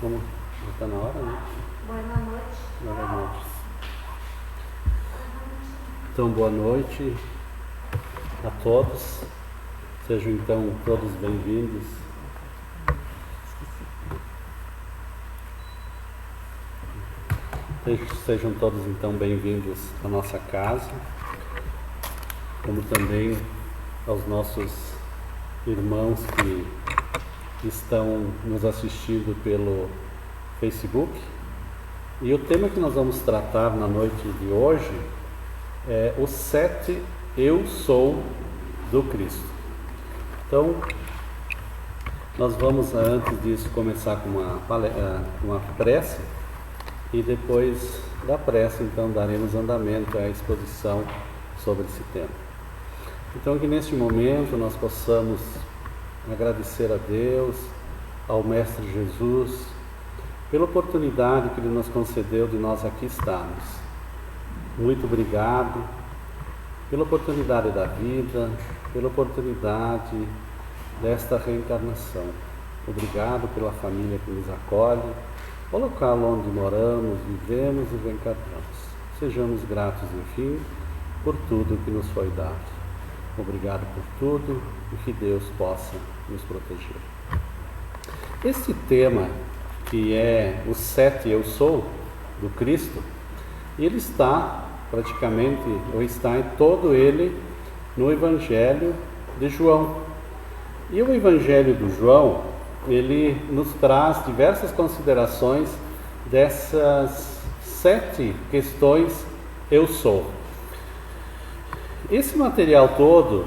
Como já está na hora, né? Boa noite. Boa noite. Então, boa noite a todos. Sejam então todos bem-vindos. Sejam todos então bem-vindos à nossa casa, como também aos nossos irmãos que estão nos assistindo pelo Facebook. E o tema que nós vamos tratar na noite de hoje é os 7 Eu Sou do Cristo. Então, nós vamos, antes disso, começar com uma prece, e depois da prece, então, daremos andamento à exposição sobre esse tema. Então, que neste momento nós possamos agradecer a Deus, ao Mestre Jesus, pela oportunidade que Ele nos concedeu de nós aqui estarmos. Muito obrigado pela oportunidade da vida, pela oportunidade desta reencarnação. Obrigado pela família que nos acolhe, o local onde moramos, vivemos e reencarnamos. Sejamos gratos, enfim, por tudo que nos foi dado. Obrigado por tudo e que Deus possa nos proteger. Este tema, que é os 7 Eu Sou do Cristo, ele está praticamente, ou está em todo ele, no Evangelho de João. E o Evangelho de João, ele nos traz diversas considerações dessas 7 questões Eu Sou. Esse material todo,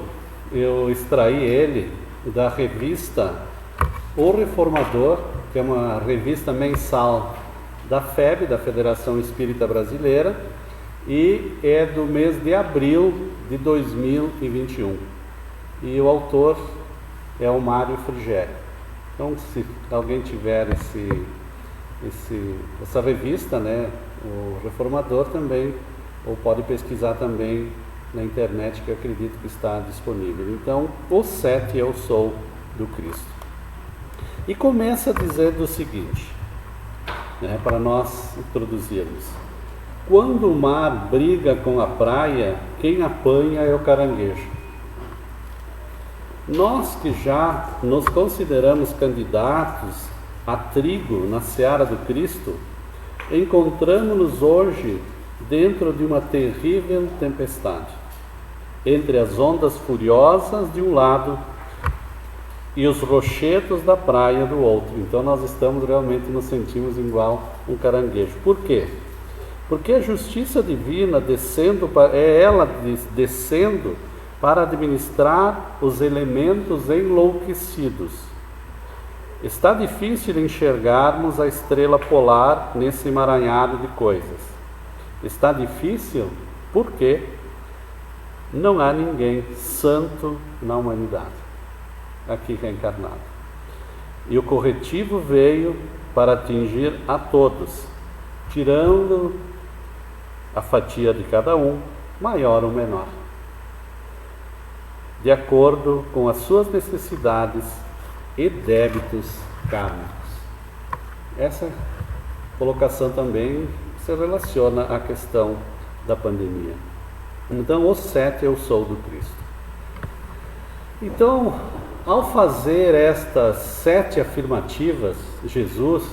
eu extraí ele da revista O Reformador, que é uma revista mensal da FEB, da Federação Espírita Brasileira, e é do mês de abril de 2021. E o autor é o Mário Frigério. Então, se alguém tiver essa revista, né, o Reformador também, ou pode pesquisar também na internet, que eu acredito que está disponível. Então, os 7 Eu Sou do Cristo. E começa dizendo o seguinte, né, para nós introduzirmos: quando o mar briga com a praia, quem apanha é o caranguejo. Nós que já nos consideramos candidatos a trigo na seara do Cristo, encontramos-nos hoje dentro de uma terrível tempestade, entre as ondas furiosas de um lado e os rochedos da praia do outro. Então nós realmente nos sentimos igual um caranguejo. Por quê? Porque a justiça divina descendo para administrar os elementos enlouquecidos. Está difícil enxergarmos a estrela polar nesse emaranhado de coisas. Está difícil porque não há ninguém santo na humanidade, aqui reencarnado. E o corretivo veio para atingir a todos, tirando a fatia de cada um, maior ou menor, de acordo com as suas necessidades e débitos kármicos. Essa colocação também se relaciona à questão da pandemia. Então, os 7 Eu Sou do Cristo. Então, ao fazer estas 7 afirmativas, Jesus,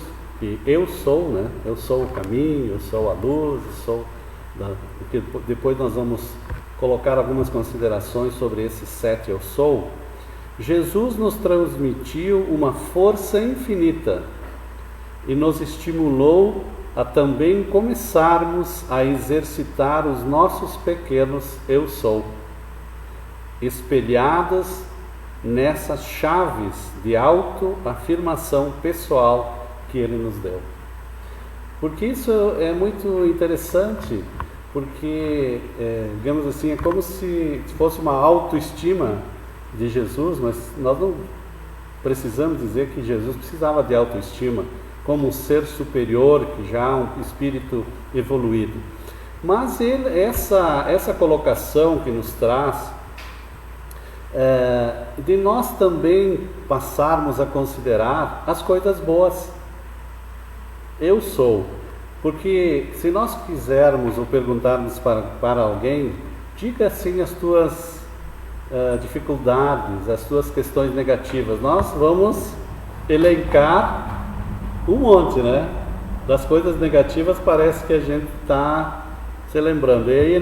que eu sou, né? Eu sou o caminho, eu sou a luz, porque depois nós vamos colocar algumas considerações sobre esses 7 Eu Sou. Jesus nos transmitiu uma força infinita e nos estimulou a também começarmos a exercitar os nossos pequenos Eu Sou, espelhadas nessas chaves de autoafirmação pessoal que Ele nos deu. Porque isso é muito interessante, porque, digamos assim, é como se fosse uma autoestima de Jesus, mas nós não precisamos dizer que Jesus precisava de autoestima como um ser superior, que já é um espírito evoluído. Mas essa colocação que nos traz, de nós também passarmos a considerar as coisas boas, Eu sou. Porque se nós quisermos ou perguntarmos para alguém, diga assim as tuas dificuldades, as tuas questões negativas. Nós vamos elencar um monte, né? Das coisas negativas parece que a gente está se lembrando. E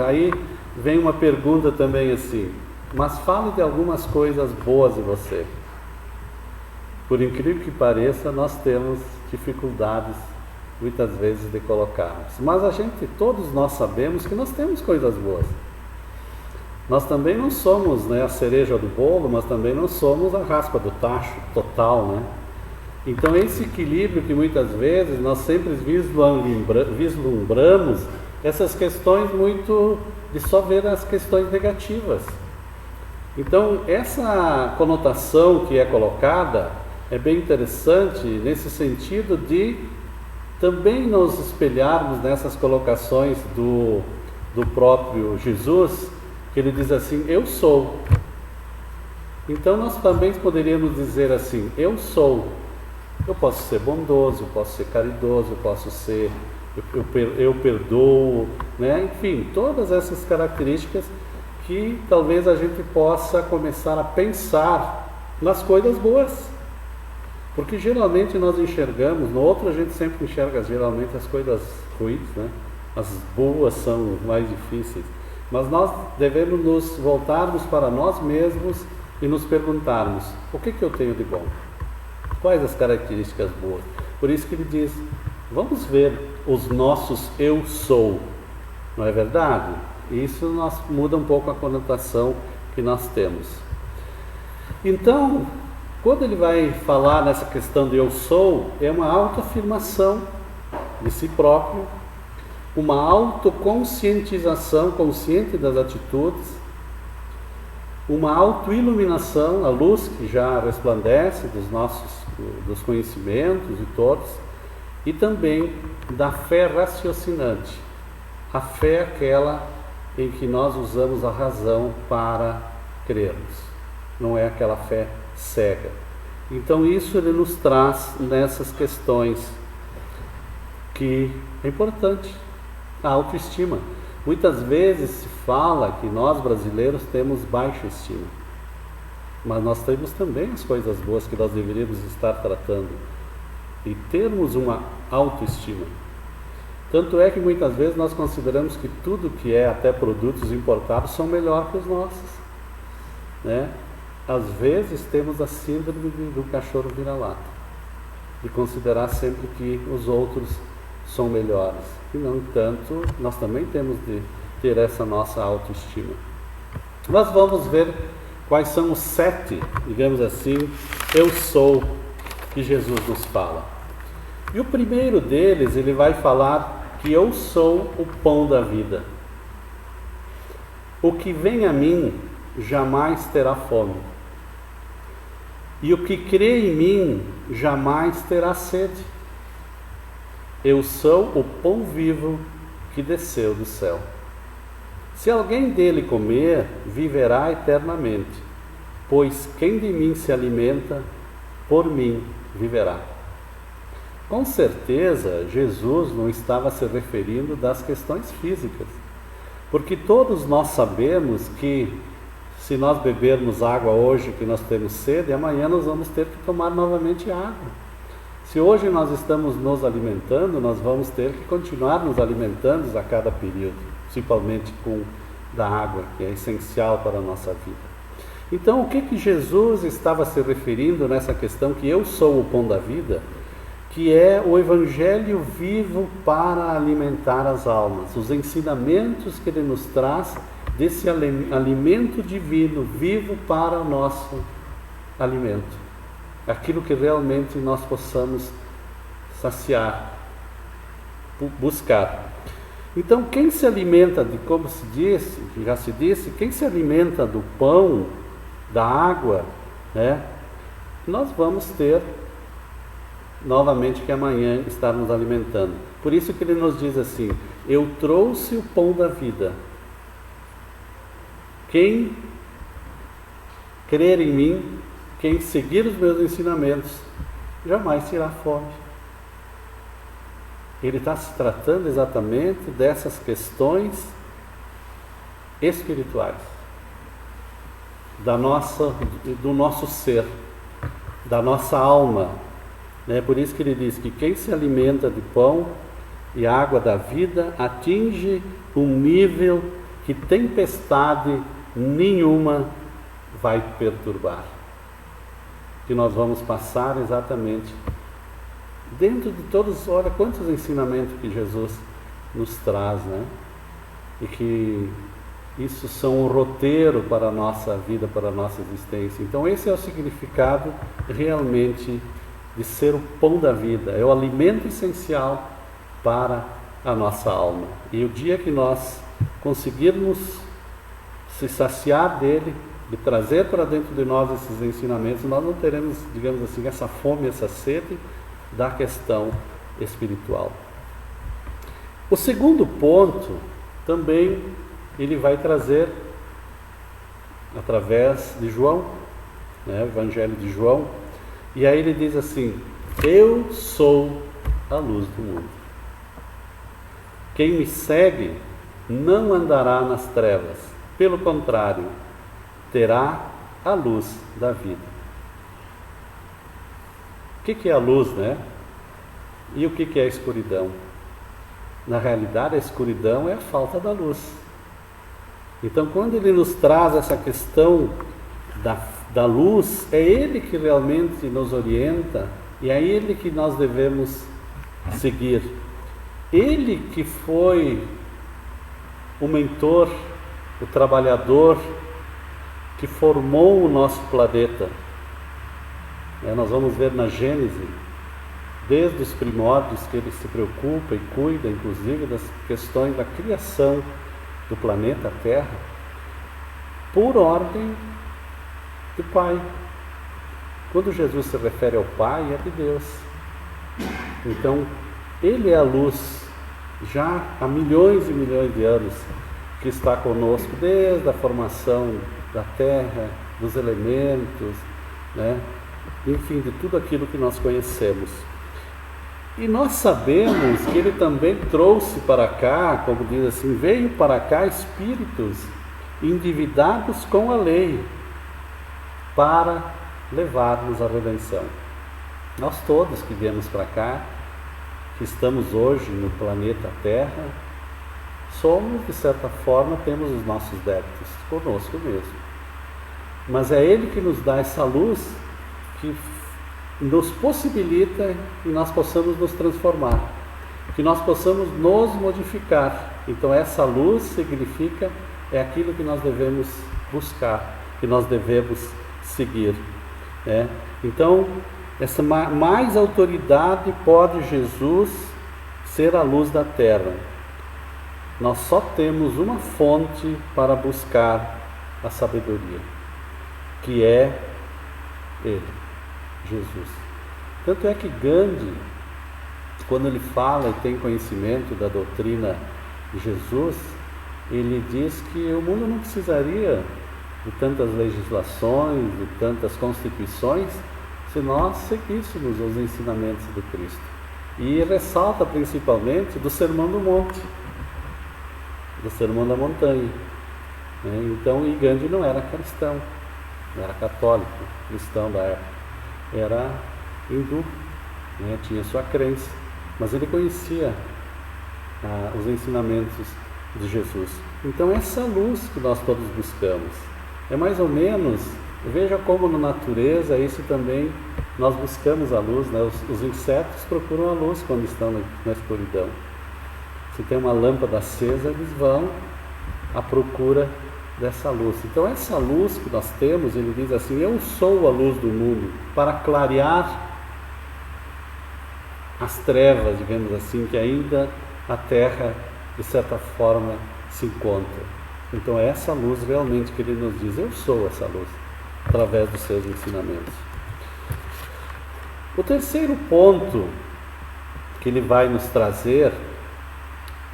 aí vem uma pergunta também assim, mas fale de algumas coisas boas em você. Por incrível que pareça, nós temos dificuldades muitas vezes de colocarmos. Mas todos nós sabemos que nós temos coisas boas. Nós também não somos, né, a cereja do bolo, mas também não somos a raspa do tacho total, né? Então esse equilíbrio que muitas vezes nós sempre vislumbramos essas questões muito de só ver as questões negativas. Então essa conotação que é colocada é bem interessante nesse sentido de também nos espelharmos nessas colocações do próprio Jesus, que ele diz assim, eu sou. Então nós também poderíamos dizer assim, eu sou. Eu posso ser bondoso, eu posso ser caridoso, eu posso ser, eu perdoo, né? Enfim, todas essas características que talvez a gente possa começar a pensar nas coisas boas. Porque geralmente nós enxergamos, no outro a gente sempre enxerga geralmente as coisas ruins, né? As boas são mais difíceis. Mas nós devemos nos voltarmos para nós mesmos e nos perguntarmos, o que eu tenho de bom? Quais as características boas? Por isso que ele diz, vamos ver os nossos eu sou, não é verdade? Isso muda um pouco a conotação que nós temos. Então, quando ele vai falar nessa questão de eu sou, é uma autoafirmação de si próprio, uma autoconscientização, consciente das atitudes, uma autoiluminação, a luz que já resplandece dos conhecimentos de todos, e também da fé raciocinante. A fé é aquela em que nós usamos a razão para crermos, não é aquela fé cega. Então isso ele nos traz nessas questões que é importante, a autoestima. Muitas vezes se fala que nós brasileiros temos baixa estima, mas nós temos também as coisas boas que nós deveríamos estar tratando e termos uma autoestima. Tanto é que muitas vezes nós consideramos que tudo que é até produtos importados são melhor que os nossos, né? Às vezes temos a síndrome do cachorro vira-lata, de considerar sempre que os outros são melhores. E, no entanto, nós também temos de ter essa nossa autoestima. Nós vamos ver quais são os 7, digamos assim, eu sou, que Jesus nos fala. E o primeiro deles, ele vai falar que eu sou o pão da vida. O que vem a mim jamais terá fome. E o que crê em mim jamais terá sede. Eu sou o pão vivo que desceu do céu. Se alguém dele comer, viverá eternamente, pois quem de mim se alimenta, por mim viverá. Com certeza, Jesus não estava se referindo das questões físicas, porque todos nós sabemos que se nós bebermos água hoje que nós temos sede, amanhã nós vamos ter que tomar novamente água. Se hoje nós estamos nos alimentando, nós vamos ter que continuar nos alimentando a cada período, principalmente da água, que é essencial para a nossa vida. Então, o que Jesus estava se referindo nessa questão que eu sou o pão da vida, que é o Evangelho vivo para alimentar as almas, os ensinamentos que ele nos traz desse alimento divino, vivo para o nosso alimento. Aquilo que realmente nós possamos saciar, buscar. Então, quem se alimenta como já se disse, quem se alimenta do pão, da água, né? Nós vamos ter novamente que amanhã estar nos alimentando. Por isso que ele nos diz assim, eu trouxe o pão da vida. Quem crer em mim, quem seguir os meus ensinamentos, jamais terá fome. ele está se tratando exatamente dessas questões espirituais, do nosso ser, da nossa alma. Por isso que ele diz que quem se alimenta de pão e água da vida atinge um nível que tempestade nenhuma vai perturbar. Que nós vamos passar exatamente dentro de todos, olha quantos ensinamentos que Jesus nos traz, E que isso são um roteiro para a nossa vida, para a nossa existência. Então esse é o significado realmente de ser o pão da vida, é o alimento essencial para a nossa alma. E o dia que nós conseguirmos se saciar dele, de trazer para dentro de nós esses ensinamentos, nós não teremos, digamos assim, essa fome, essa sede da questão espiritual. O segundo ponto também ele vai trazer através de João, Evangelho de João, e aí ele diz assim: eu sou a luz do mundo. Quem me segue não andará nas trevas, pelo contrário, terá a luz da vida. O que é a luz, E o que é a escuridão? Na realidade, a escuridão é a falta da luz. Então, quando ele nos traz essa questão da luz, é ele que realmente nos orienta e é ele que nós devemos seguir. Ele que foi o mentor, o trabalhador que formou o nosso planeta. Nós vamos ver na Gênese, desde os primórdios, que ele se preocupa e cuida, inclusive, das questões da criação do planeta Terra, por ordem do Pai. Quando Jesus se refere ao Pai, é de Deus. Então, ele é a luz, já há milhões e milhões de anos, que está conosco desde a formação da Terra, dos elementos, enfim, de tudo aquilo que nós conhecemos. E nós sabemos que ele também trouxe para cá, como diz assim, veio para cá espíritos endividados com a lei, para levar-nos à redenção. Nós todos que viemos para cá, que estamos hoje no planeta Terra, somos, de certa forma, temos os nossos débitos conosco mesmo. Mas é ele que nos dá essa luz que nos possibilita que nós possamos nos transformar, que nós possamos nos modificar. Então essa luz significa, é aquilo que nós devemos buscar, que nós devemos seguir. Então, essa mais autoridade pode Jesus ser a luz da terra. Nós só temos uma fonte para buscar a sabedoria, que é Ele, Jesus. Tanto é que Gandhi, quando ele fala e tem conhecimento da doutrina de Jesus, ele diz que o mundo não precisaria de tantas legislações, de tantas constituições, se nós seguíssemos os ensinamentos do Cristo. E ressalta principalmente do Sermão do Monte, do Sermão da Montanha. Então, e Gandhi não era cristão, não era católico, cristão da época, era hindu, tinha sua crença, mas ele conhecia os ensinamentos de Jesus. Então essa luz que nós todos buscamos, é mais ou menos, veja como na natureza isso também, nós buscamos a luz, os insetos procuram a luz quando estão na escuridão. Se tem uma lâmpada acesa, eles vão à procura dessa luz. Então essa luz que nós temos, ele diz assim: eu sou a luz do mundo, para clarear as trevas, digamos assim, que ainda a Terra, de certa forma, se encontra. Então é essa luz realmente que ele nos diz: eu sou essa luz, através dos seus ensinamentos. O terceiro ponto que ele vai nos trazer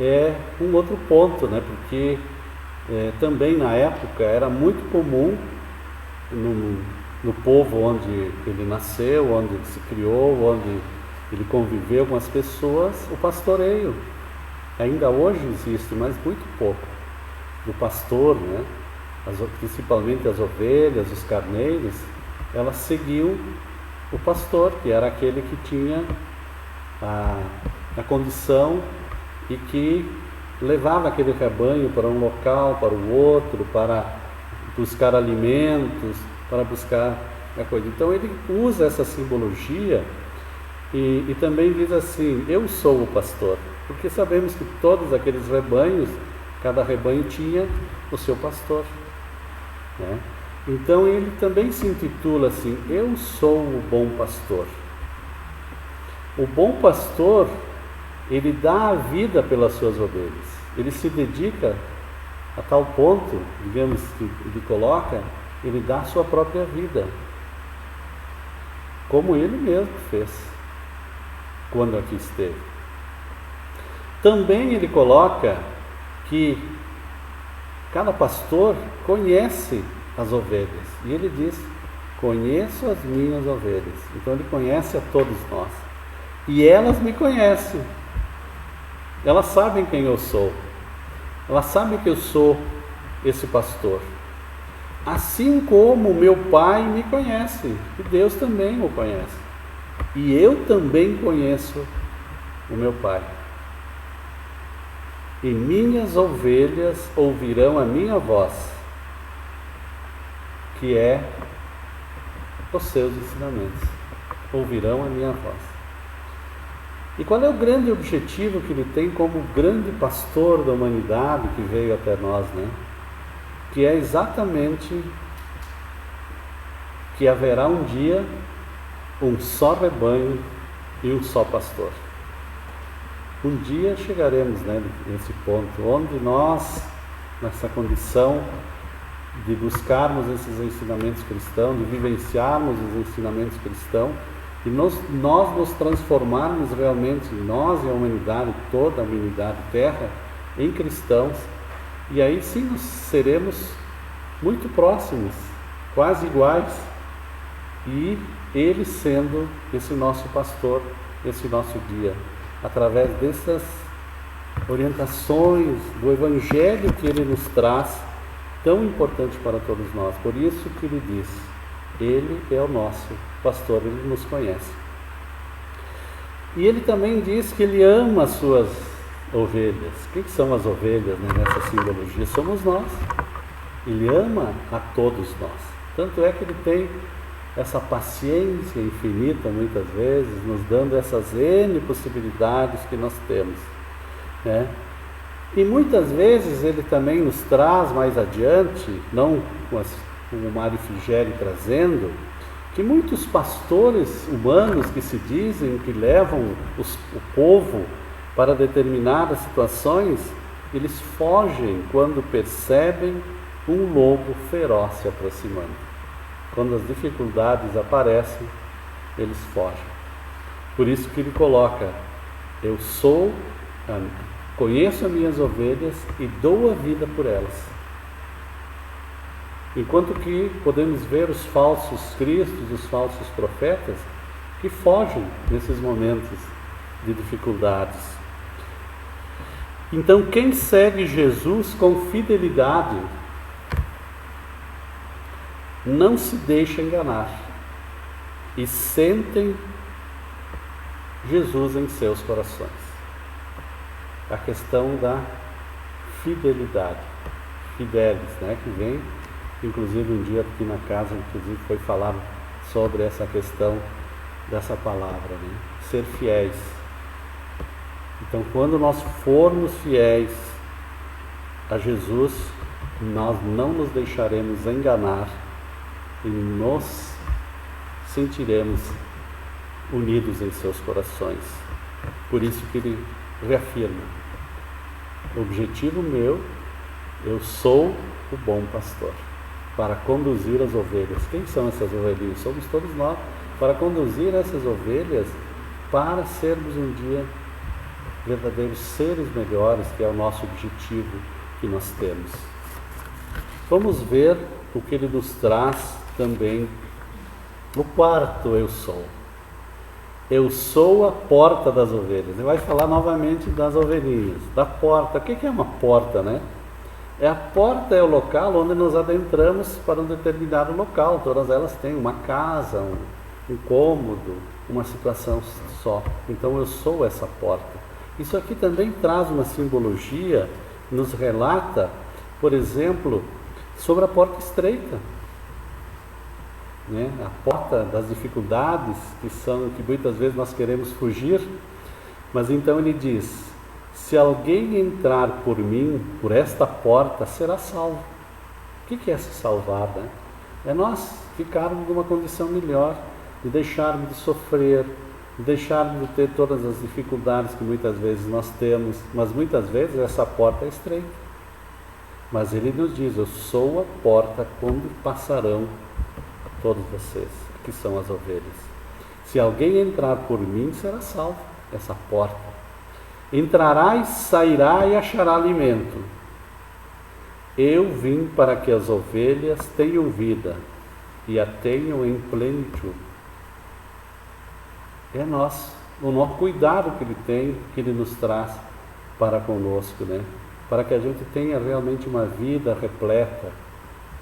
é um outro ponto, porque também na época era muito comum no povo onde ele nasceu, onde ele se criou, onde ele conviveu com as pessoas, o pastoreio. Ainda hoje existe, mas muito pouco, do pastor, né? Principalmente as ovelhas, os carneiros, elas seguiam o pastor, que era aquele que tinha a condição e que levava aquele rebanho para um local, para o outro, para buscar alimentos, para buscar a coisa. Então ele usa essa simbologia e também diz assim: eu sou o pastor, porque sabemos que todos aqueles rebanhos, cada rebanho tinha o seu pastor, né? Então ele também se intitula assim: eu sou o bom pastor. O bom pastor, ele dá a vida pelas suas ovelhas, ele se dedica a tal ponto, digamos, que ele coloca, ele dá a sua própria vida, como ele mesmo fez quando aqui esteve. Também ele coloca que cada pastor conhece as ovelhas, e ele diz: conheço as minhas ovelhas. Então ele conhece a todos nós, e elas me conhecem, elas sabem quem eu sou, elas sabem que eu sou esse pastor, assim como meu Pai me conhece, e Deus também o conhece, e eu também conheço o meu Pai. E minhas ovelhas ouvirão a minha voz, que é os seus ensinamentos, ouvirão a minha voz. E qual é o grande objetivo que ele tem como grande pastor da humanidade que veio até nós, né? Que é exatamente que haverá um dia um só rebanho e um só pastor. Um dia chegaremos, né, nesse ponto, onde nós, nessa condição de buscarmos esses ensinamentos cristãos, de vivenciarmos os ensinamentos cristãos, e nós nos transformarmos realmente, nós e a humanidade, toda a humanidade terra, em cristãos, e aí sim nós seremos muito próximos, quase iguais, e ele sendo esse nosso pastor, esse nosso guia, através dessas orientações do Evangelho que ele nos traz, tão importante para todos nós. Por isso que ele diz: ele é o nosso pastor, ele nos conhece. E ele também diz que ele ama as suas ovelhas. Quem são as ovelhas, né, nessa simbologia? Somos nós. Ele ama a todos nós. Tanto é que ele tem essa paciência infinita, muitas vezes, nos dando essas N possibilidades que nós temos, né? E muitas vezes ele também nos traz mais adiante, não como o Mário Frigério trazendo, que muitos pastores humanos que se dizem que levam o povo para determinadas situações, eles fogem quando percebem um lobo feroz se aproximando. Quando as dificuldades aparecem, eles fogem. Por isso que ele coloca: eu conheço as minhas ovelhas e dou a vida por elas. Enquanto que podemos ver os falsos cristos, os falsos profetas, que fogem nesses momentos de dificuldades. Então, quem segue Jesus com fidelidade não se deixa enganar e sentem Jesus em seus corações. A questão da fidelidade, fidelis, né, que vem, inclusive um dia aqui na casa, inclusive foi falado sobre essa questão dessa palavra, né, ser fiéis. Então, quando nós formos fiéis a Jesus, nós não nos deixaremos enganar e nos sentiremos unidos em seus corações. Por isso que ele reafirma: o objetivo meu, eu sou o bom pastor, para conduzir as ovelhas. Quem são essas ovelhinhas? Somos todos nós, para conduzir essas ovelhas para sermos um dia verdadeiros seres melhores, que é o nosso objetivo que nós temos. Vamos ver o que ele nos traz também no quarto eu sou. Eu sou a porta das ovelhas. Ele vai falar novamente das ovelhinhas, da porta. O que é uma porta, né? A porta é o local onde nos adentramos para um determinado local. Todas elas têm uma casa, um cômodo, uma situação só. Então eu sou essa porta. Isso aqui também traz uma simbologia, nos relata, por exemplo, sobre a porta estreita. Né? A porta das dificuldades que muitas vezes nós queremos fugir, mas então ele diz: se alguém entrar por mim, por esta porta, será salvo. O que é se salvar, né? É nós ficarmos numa condição melhor, de deixarmos de sofrer, de deixarmos de ter todas as dificuldades que muitas vezes nós temos, mas muitas vezes essa porta é estreita. Mas ele nos diz: eu sou a porta onde passarão todos vocês, que são as ovelhas. Se alguém entrar por mim, será salvo. Essa porta. Entrará e sairá e achará alimento. Eu vim para que as ovelhas tenham vida e a tenham em plenitude. É o nosso cuidado que ele tem, que ele nos traz para conosco, né? Para que a gente tenha realmente uma vida repleta,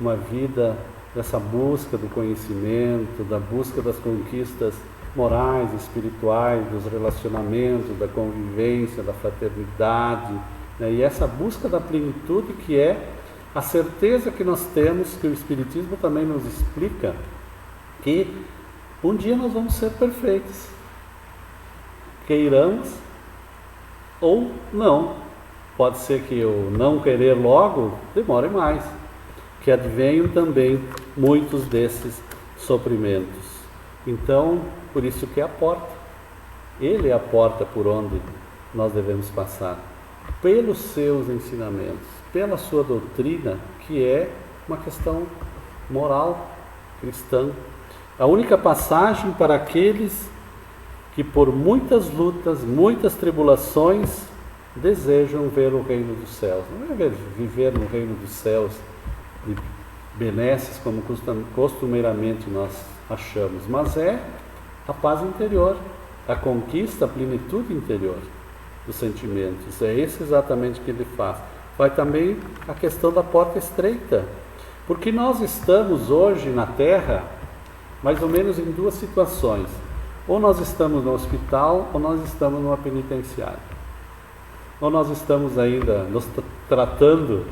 uma vida dessa busca do conhecimento, da busca das conquistas morais, espirituais, dos relacionamentos, da convivência, da fraternidade, né? E essa busca da plenitude, que é a certeza que nós temos, que o Espiritismo também nos explica, que um dia nós vamos ser perfeitos, queiramos ou não. Pode ser que o não querer logo demore mais, que advenham também muitos desses sofrimentos. Então, por isso que é a porta. Ele é a porta por onde nós devemos passar, pelos seus ensinamentos, pela sua doutrina, que é uma questão moral cristã. A única passagem para aqueles que por muitas lutas, muitas tribulações, desejam ver o reino dos céus. Não é viver no reino dos céus de benesses como costumeiramente nós achamos, mas é a paz interior, a conquista, a plenitude interior dos sentimentos. É isso exatamente que ele faz. Vai também a questão da porta estreita, porque nós estamos hoje na Terra mais ou menos em duas situações: ou nós estamos no hospital, ou nós estamos numa penitenciária, ou nós estamos ainda nos tratando,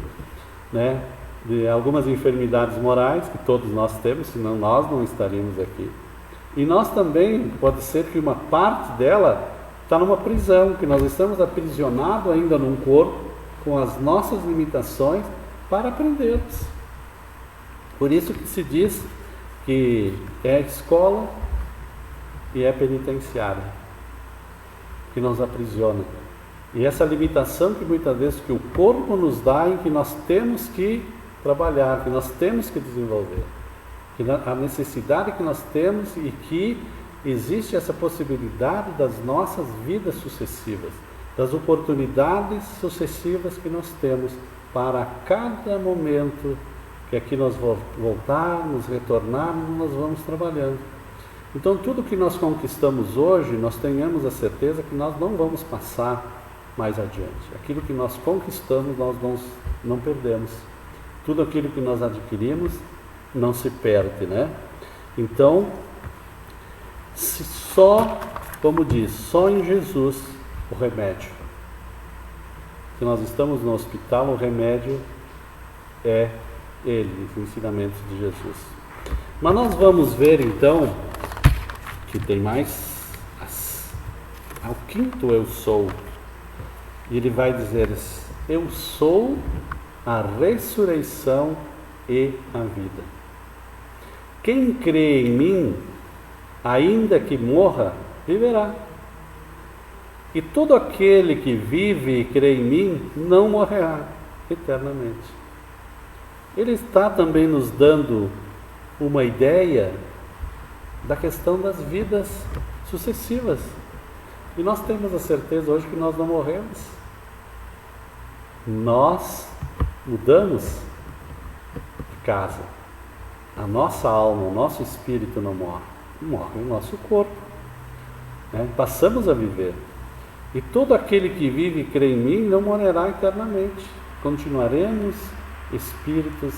né, de algumas enfermidades morais que todos nós temos, senão nós não estaríamos aqui. E nós também, pode ser que uma parte dela está numa prisão, que nós estamos aprisionados ainda num corpo, com as nossas limitações, para aprendermos. Por isso que se diz que é escola e é penitenciária, que nos aprisiona. E essa limitação que muitas vezes que o corpo nos dá, em que nós temos que trabalhar, que nós temos que desenvolver, que a necessidade que nós temos, e que existe essa possibilidade das nossas vidas sucessivas, das oportunidades sucessivas que nós temos para cada momento que aqui nós voltarmos, retornarmos, nós vamos trabalhando. Então tudo que nós conquistamos hoje, nós tenhamos a certeza que nós não vamos passar mais adiante. Aquilo que nós conquistamos, nós não perdemos. Tudo aquilo que nós adquirimos não se perde, né? Então, como diz, só em Jesus o remédio. Se nós estamos no hospital, o remédio é Ele, os ensinamentos de Jesus. Mas nós vamos ver então que tem mais ao quinto eu sou. E ele vai dizer: eu sou a ressurreição e a vida. Quem crê em mim, ainda que morra, viverá. E todo aquele que vive e crê em mim não morrerá eternamente. Ele está também nos dando uma ideia da questão das vidas sucessivas. E nós temos a certeza hoje que nós não morremos. Nós mudamos de casa. A nossa alma, o nosso espírito não morre. Morre o nosso corpo. né? Passamos a viver. E todo aquele que vive e crê em mim não morrerá eternamente. Continuaremos espíritos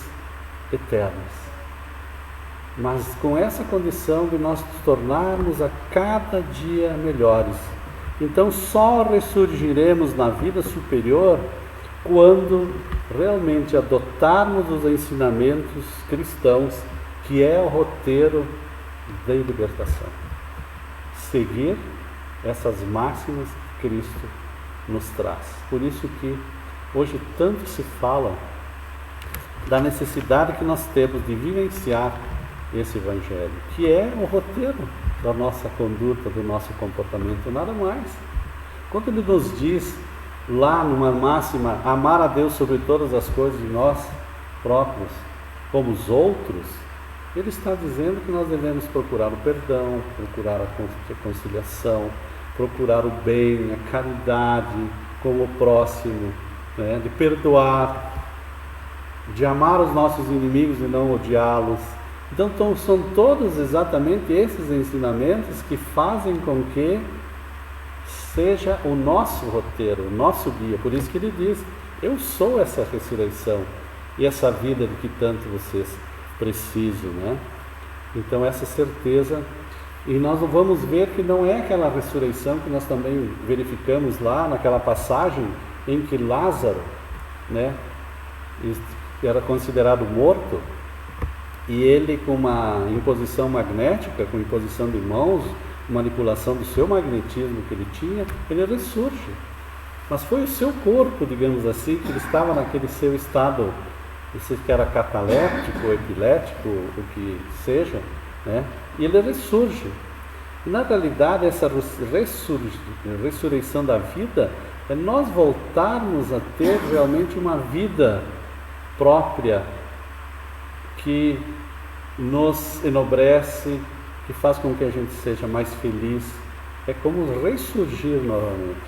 eternos. Mas com essa condição de nós nos tornarmos a cada dia melhores. Então só ressurgiremos na vida superior quando realmente adotarmos os ensinamentos cristãos, que é o roteiro de libertação. Seguir essas máximas que Cristo nos traz. Por isso que hoje tanto se fala da necessidade que nós temos de vivenciar esse Evangelho, que é o roteiro da nossa conduta, do nosso comportamento, nada mais. Quando ele nos diz lá numa máxima, amar a Deus sobre todas as coisas e nós próprios como os outros, ele está dizendo que nós devemos procurar o perdão, procurar a reconciliação, procurar o bem, a caridade com o próximo, né? De perdoar, de amar os nossos inimigos e não odiá-los. Então são todos exatamente esses ensinamentos que fazem com que seja o nosso roteiro, o nosso guia. Por isso que ele diz, eu sou essa ressurreição e essa vida de que tanto vocês precisam, né? Então essa certeza, e nós vamos ver que não é aquela ressurreição que nós também verificamos lá naquela passagem em que Lázaro, né, era considerado morto, e ele, com uma imposição magnética, com imposição de mãos, manipulação do seu magnetismo que ele tinha, ele ressurge. Mas foi o seu corpo, digamos assim, que ele estava naquele seu estado, que era cataléptico, epilético, o que seja, né? E ele ressurge. E na realidade, essa ressurreição da vida é nós voltarmos a ter realmente uma vida própria, que nos enobrece, que faz com que a gente seja mais feliz. É como ressurgir novamente,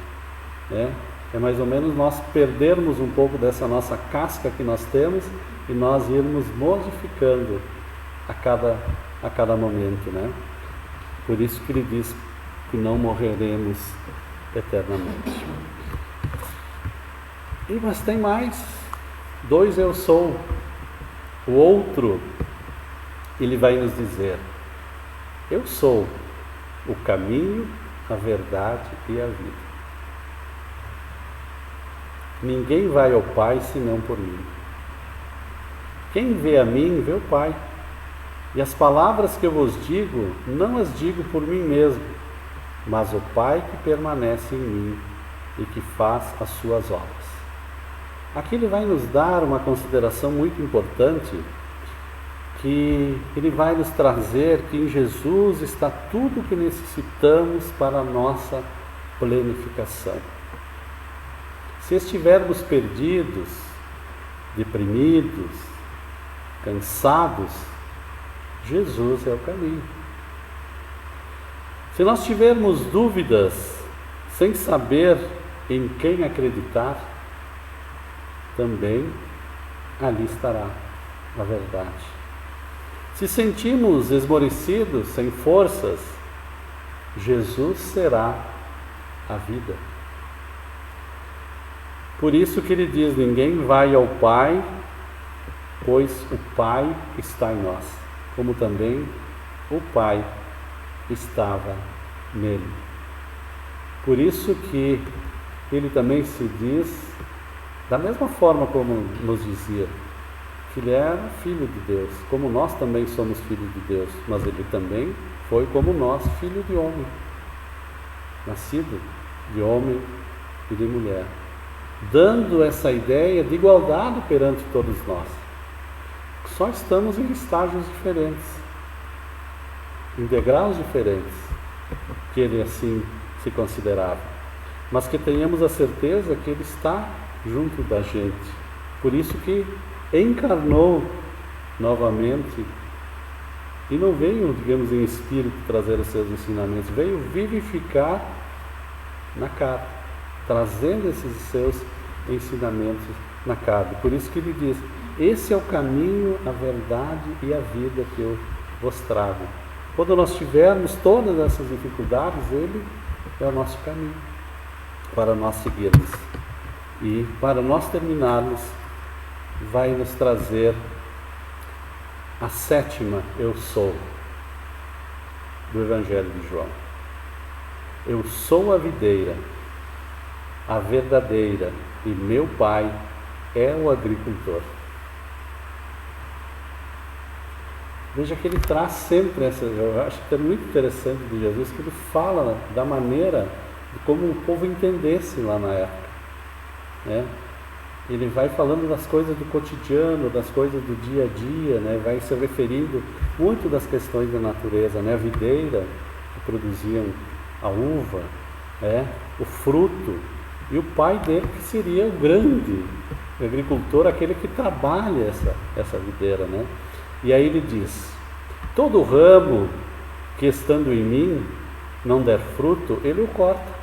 né? É mais ou menos nós perdermos um pouco dessa nossa casca que nós temos e nós irmos modificando a cada momento, né? Por isso que ele diz que não morreremos eternamente. Mas tem mais. 2 eu sou. O outro, ele vai nos dizer, eu sou o caminho, a verdade e a vida. Ninguém vai ao Pai senão por mim. Quem vê a mim, vê o Pai. E as palavras que eu vos digo, não as digo por mim mesmo, mas o Pai que permanece em mim e que faz as suas obras. Aqui ele vai nos dar uma consideração muito importante, que ele vai nos trazer que em Jesus está tudo o que necessitamos para a nossa planificação. Se estivermos perdidos, deprimidos, cansados, Jesus é o caminho. Se nós tivermos dúvidas, sem saber em quem acreditar, também ali estará a verdade. Se sentimos esmorecidos, sem forças, Jesus será a vida. Por isso que ele diz, ninguém vai ao Pai, pois o Pai está em nós, como também o Pai estava nele. Por isso que ele também se diz, da mesma forma como nos dizia, que ele era filho de Deus, como nós também somos filhos de Deus, mas ele também foi como nós, filho de homem, nascido de homem e de mulher, dando essa ideia de igualdade perante todos nós. Só estamos em estágios diferentes, em degraus diferentes, que ele assim se considerava, mas que tenhamos a certeza que ele está junto da gente. Por isso que encarnou novamente e não veio, digamos, em espírito trazer os seus ensinamentos, veio vivificar na carne, trazendo esses seus ensinamentos na carne. Por isso que ele diz, esse é o caminho, a verdade e a vida que eu vos trago. Quando nós tivermos todas essas dificuldades, Ele é o nosso caminho para nós seguirmos. E para nós terminarmos, vai nos trazer a 7ª eu sou do Evangelho de João. Eu sou a videira, a verdadeira, e meu Pai é o agricultor. Veja que ele traz sempre essa, eu acho que é muito interessante de Jesus, que ele fala da maneira de como o povo entendesse lá na época, né? Ele vai falando das coisas do cotidiano, das coisas do dia a dia, né? Vai se referindo muito das questões da natureza, né? A videira, que produziam a uva, né? O fruto, e o pai dele, que seria o grande agricultor, aquele que trabalha essa videira, né? E aí ele diz: todo ramo que estando em mim não der fruto, ele o corta.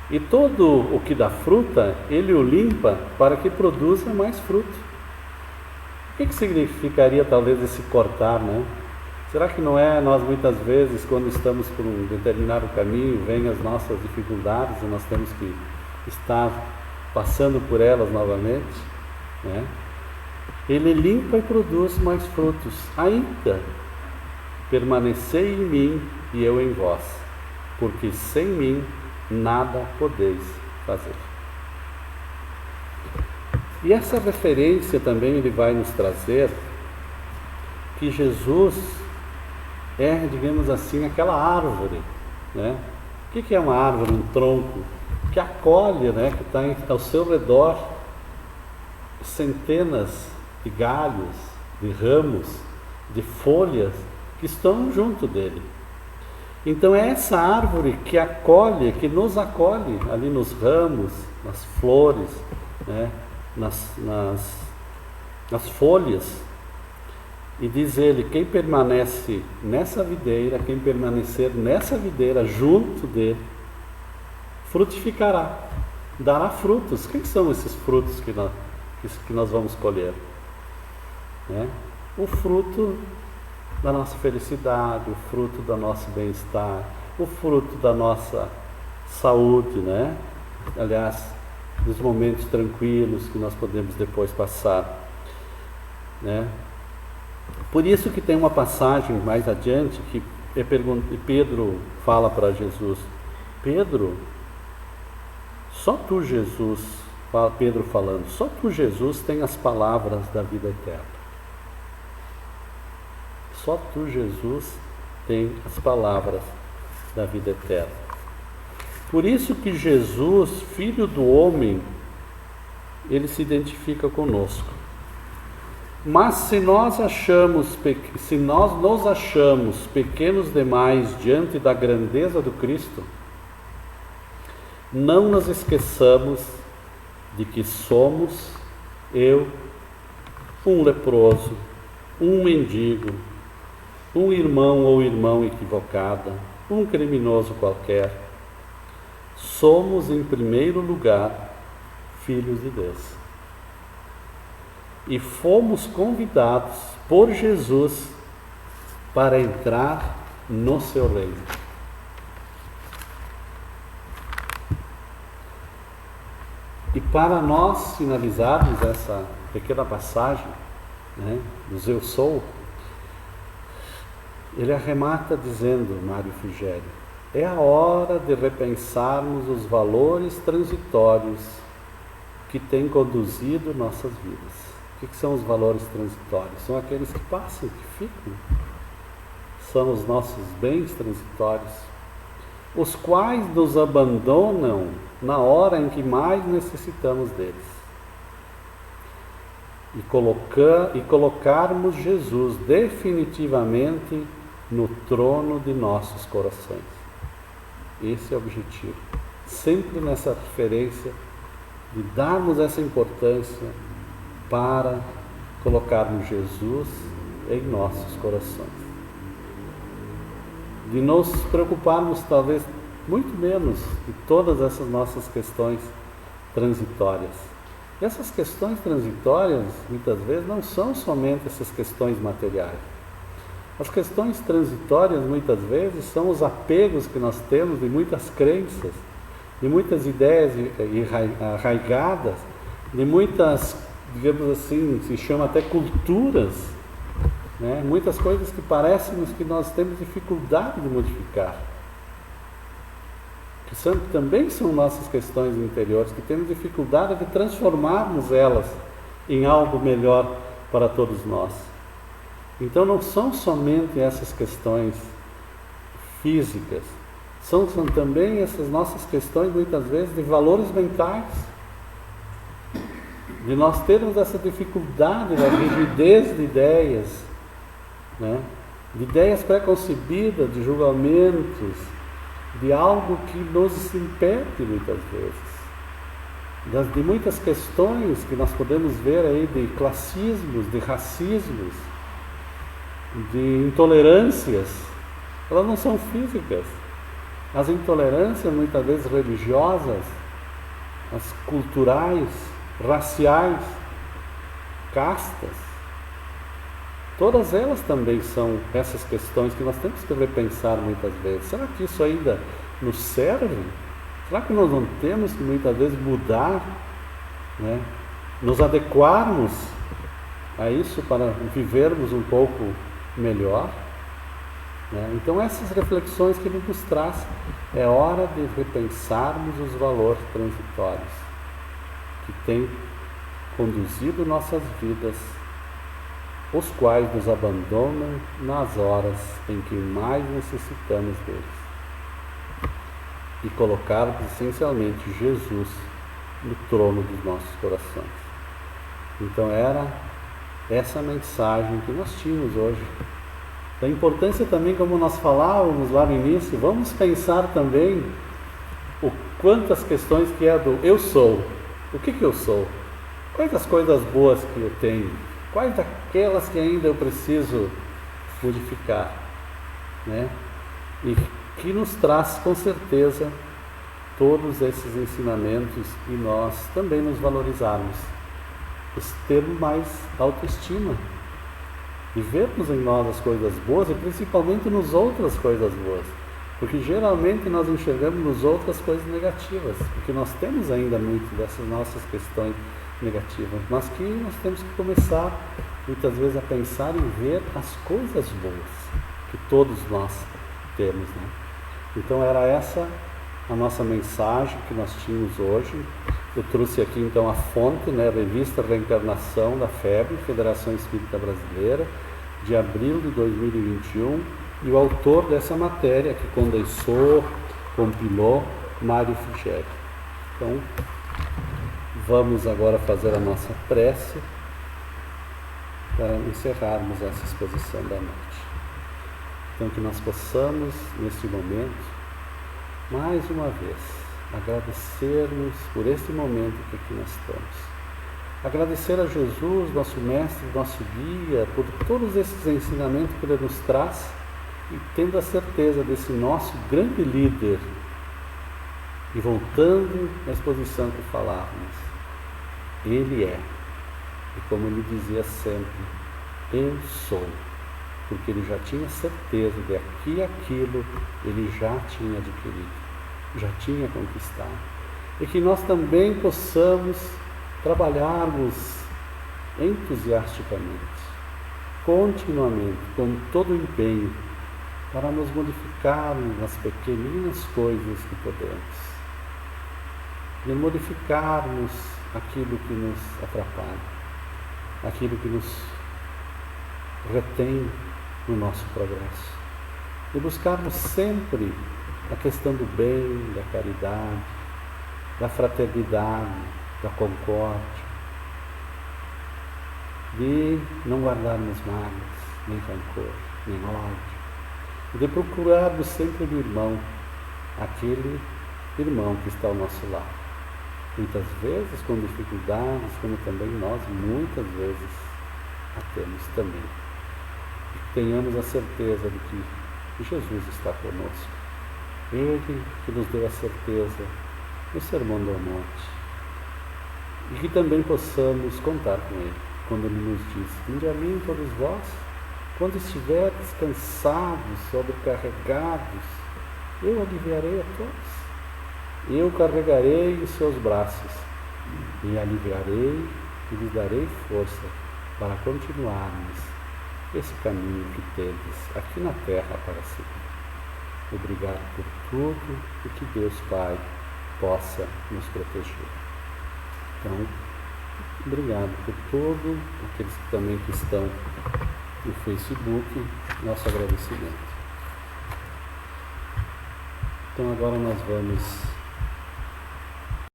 E todo o que dá fruta, ele o limpa para que produza mais fruto. O que significaria talvez esse cortar, né? Será que não é nós muitas vezes, quando estamos por um determinado caminho, vêm as nossas dificuldades e nós temos que estar passando por elas novamente, né? Ele limpa e produz mais frutos. Ainda permanecei em mim e eu em vós, porque sem mim nada podeis fazer. E essa referência também ele vai nos trazer que Jesus é, digamos assim, aquela árvore, né? O que é uma árvore? Um tronco que acolhe, né? Que está ao seu redor centenas de galhos, de ramos, de folhas que estão junto dele. Então é essa árvore que acolhe, que nos acolhe ali nos ramos, nas flores, né? nas folhas. E diz ele: quem permanece nessa videira, quem permanecer nessa videira junto dele, frutificará, dará frutos. Quem são esses frutos que nós vamos colher? Né? O fruto da nossa felicidade, o fruto do nosso bem-estar, o fruto da nossa saúde, né? Aliás, dos momentos tranquilos que nós podemos depois passar, né? Por isso que tem uma passagem mais adiante que Pedro fala para Jesus: Pedro, só tu, Jesus, Pedro falando, só tu, Jesus, tem as palavras da vida eterna. Só tu, Jesus, tem as palavras da vida eterna. Por isso que Jesus, Filho do homem, ele se identifica conosco. Mas se nós nos achamos pequenos demais diante da grandeza do Cristo, não nos esqueçamos de que somos um leproso, um mendigo, um irmão ou irmã equivocada, um criminoso qualquer. Somos, em primeiro lugar, filhos de Deus. E fomos convidados por Jesus para entrar no seu reino. E para nós finalizarmos essa pequena passagem, né, dos eu sou, ele arremata dizendo, Mário Frigério: é a hora de repensarmos os valores transitórios que têm conduzido nossas vidas. O que são os valores transitórios? São aqueles que passam, que ficam. São os nossos bens transitórios, os quais nos abandonam na hora em que mais necessitamos deles. E colocarmos Jesus definitivamente no trono de nossos corações. Esse é o objetivo. Sempre nessa referência de darmos essa importância para colocarmos Jesus em nossos corações. De nos preocuparmos talvez muito menos de todas essas nossas questões transitórias. E essas questões transitórias, muitas vezes, não são somente essas questões materiais. As questões transitórias, muitas vezes, são os apegos que nós temos de muitas crenças, de muitas ideias arraigadas, de muitas, digamos assim, se chama até culturas, né? Muitas coisas que parecem-nos que nós temos dificuldade de modificar, que também são nossas questões interiores, que temos dificuldade de transformarmos elas em algo melhor para todos nós. Então não são somente essas questões físicas, são também essas nossas questões, muitas vezes, de valores mentais, de nós termos essa dificuldade da rigidez de ideias, né? De ideias pré-concebidas, de julgamentos, de algo que nos impede muitas vezes, de muitas questões que nós podemos ver aí de classismos, de racismos, de intolerâncias. Elas não são físicas. As intolerâncias muitas vezes religiosas, as culturais, raciais, castas, todas elas também são essas questões que nós temos que repensar muitas vezes. Será que isso ainda nos serve? Será que nós não temos que muitas vezes mudar, né? Nos adequarmos a isso para vivermos um pouco melhor? Né? Então essas reflexões que ele nos traz, é hora de repensarmos os valores transitórios que têm conduzido nossas vidas, os quais nos abandonam nas horas em que mais necessitamos deles, e colocarmos essencialmente Jesus no trono dos nossos corações. Então era essa mensagem que nós tínhamos hoje, da importância também, como nós falávamos lá no início, vamos pensar também o quantas questões que é do eu sou, o que eu sou, quais as coisas boas que eu tenho, quais daquelas que ainda eu preciso modificar, né? E que nos traz com certeza todos esses ensinamentos, e nós também nos valorizarmos, termos mais autoestima e vermos em nós as coisas boas, e principalmente nos outras coisas boas, porque geralmente nós enxergamos nos outras coisas negativas, porque nós temos ainda muito dessas nossas questões negativas, mas que nós temos que começar muitas vezes a pensar em ver as coisas boas que todos nós temos, né? Então era essa a nossa mensagem que nós tínhamos hoje. Eu trouxe aqui então a fonte, né, a revista Reencarnação da FEB, Federação Espírita Brasileira, de abril de 2021, e o autor dessa matéria que condensou, compilou, Mário Frigerio. Então, vamos agora fazer a nossa prece para encerrarmos essa exposição da noite. Então, que nós possamos, neste momento, mais uma vez, agradecermos por este momento que aqui nós estamos. Agradecer a Jesus, nosso Mestre, nosso Guia, por todos esses ensinamentos que Ele nos traz, e tendo a certeza desse nosso grande líder. E voltando à exposição que falávamos, Ele é, e como Ele dizia sempre, eu sou, porque Ele já tinha certeza de que aquilo Ele já tinha adquirido, já tinha conquistado, e que nós também possamos trabalharmos entusiasticamente, continuamente, com todo o empenho, para nos modificarmos nas pequeninas coisas que podemos, de modificarmos aquilo que nos atrapalha, aquilo que nos retém no nosso progresso, de buscarmos sempre a questão do bem, da caridade, da fraternidade, da concórdia, de não guardarmos mágoas, nem rancor, nem ódio, e de procurarmos sempre o irmão, aquele irmão que está ao nosso lado, muitas vezes com dificuldades, como também nós muitas vezes a temos também. E tenhamos a certeza de que Jesus está conosco, Ele que nos deu a certeza no Sermão do Monte, e que também possamos contar com Ele, quando Ele nos diz: vinde a mim todos vós, Quando estiveres cansados, sobrecarregados, eu aliviarei a todos. Eu carregarei em seus braços e aliviarei e lhes darei força para continuarmos esse caminho que tendes aqui na terra para sempre. Obrigado por tudo e que Deus Pai possa nos proteger. Então, obrigado por tudo, aqueles que também que estão no Facebook, nosso agradecimento. Então agora nós vamos